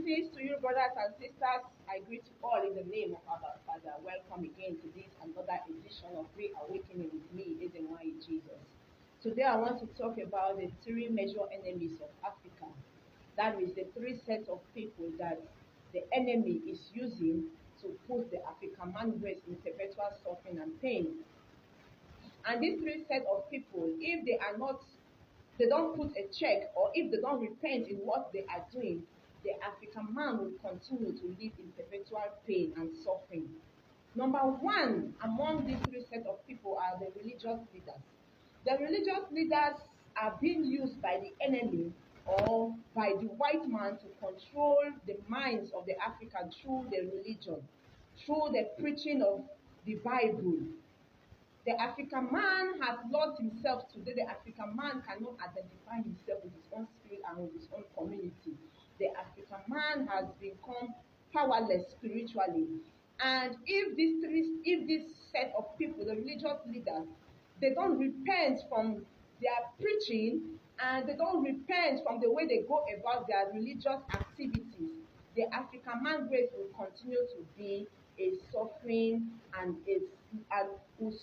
Greetings to you, brothers and sisters. I greet you all in the name of our Father. Welcome again to this another edition of Reawakening with me, Ezenwayi Jesus. Today, I want to talk about the three major enemies of Africa. That is the three sets of people that the enemy is using to put the African man race in perpetual suffering and pain. And these three sets of people, if they don't put a check, or if they don't repent in what they are doing, the African man will continue to live in perpetual pain and suffering. Number one among these three sets of people are the religious leaders. The religious leaders are being used by the enemy or by the white man to control the minds of the African through the religion, through the preaching of the Bible. The African man has lost himself today. The African man cannot identify himself with his own spirit and with his own community. The African man has become powerless spiritually. And if this set of people, the religious leaders, they don't repent from their preaching and they don't repent from the way they go about their religious activities, the African man race will continue to be a suffering and will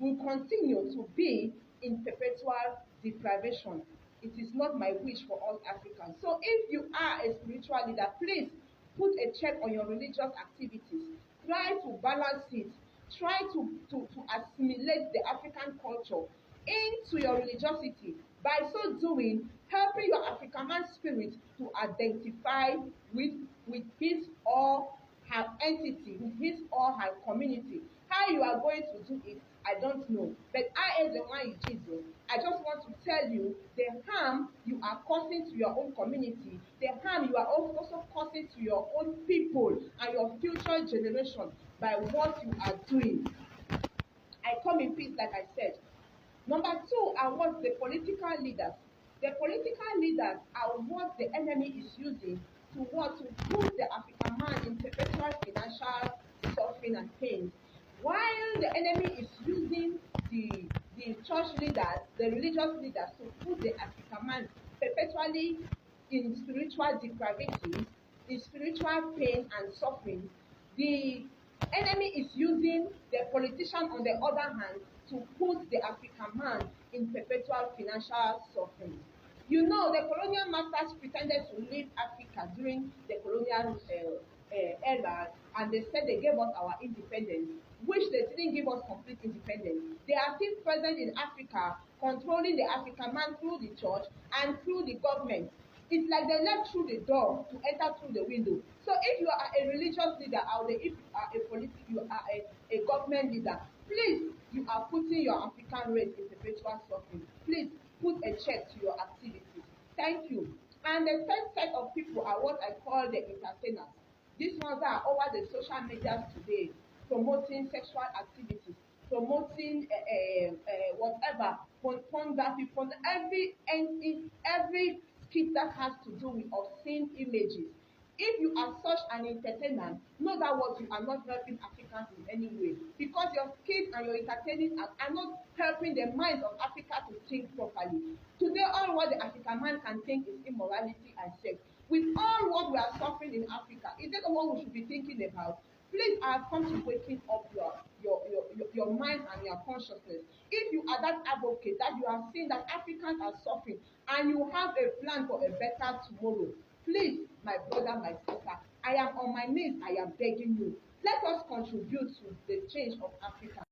continue to be in perpetual deprivation. It is not my wish for all Africans. So if you are a spiritual leader, please put a check on your religious activities. Try to balance it. Try to assimilate the African culture into your religiosity. By so doing, helping your African man spirit to identify with his or her entity, with his or her community. How you are going to do it, I don't know. But I, as the one Jesus, I just want to tell you the harm you are causing to your own community, the harm you are also causing to your own people and your future generation by what you are doing. I come in peace, like I said. Number two are what the political leaders. The political leaders are what the enemy is using to put the African man in perpetual financial suffering and pain. While the enemy is using the church leaders, the religious leaders, to put the African man perpetually in spiritual depravity, in spiritual pain and suffering, the enemy is using the politician on the other hand to put the African man in perpetual financial suffering. You know, the colonial masters pretended to leave Africa during the colonial era, and they said they gave us our independence, which they didn't give us complete independence. They are still present in Africa, controlling the African man through the church and through the government. It's like they left through the door to enter through the window. So if you are a religious leader or if you are you are a government leader, please, you are putting your African race in perpetual suffering. Please put a check to your activities. Thank you. And the third set of people are what I call the entertainers. These ones are over the social media today, promoting sexual activities, promoting whatever, pornography, every skit that has to do with obscene images. If you are such an entertainer, know that what you are not helping Africans in any way, because your skits and your entertaining are not helping the minds of Africa to think properly. Today, all what the African man can think is immorality and sex. With all what we are suffering in Africa, is that what we should be thinking about? Please, I have come to waking up your mind and your consciousness. If you are that advocate that you are seeing that Africans are suffering and you have a plan for a better tomorrow, please, my brother, my sister, I am on my knees, I am begging you. Let us contribute to the change of Africa.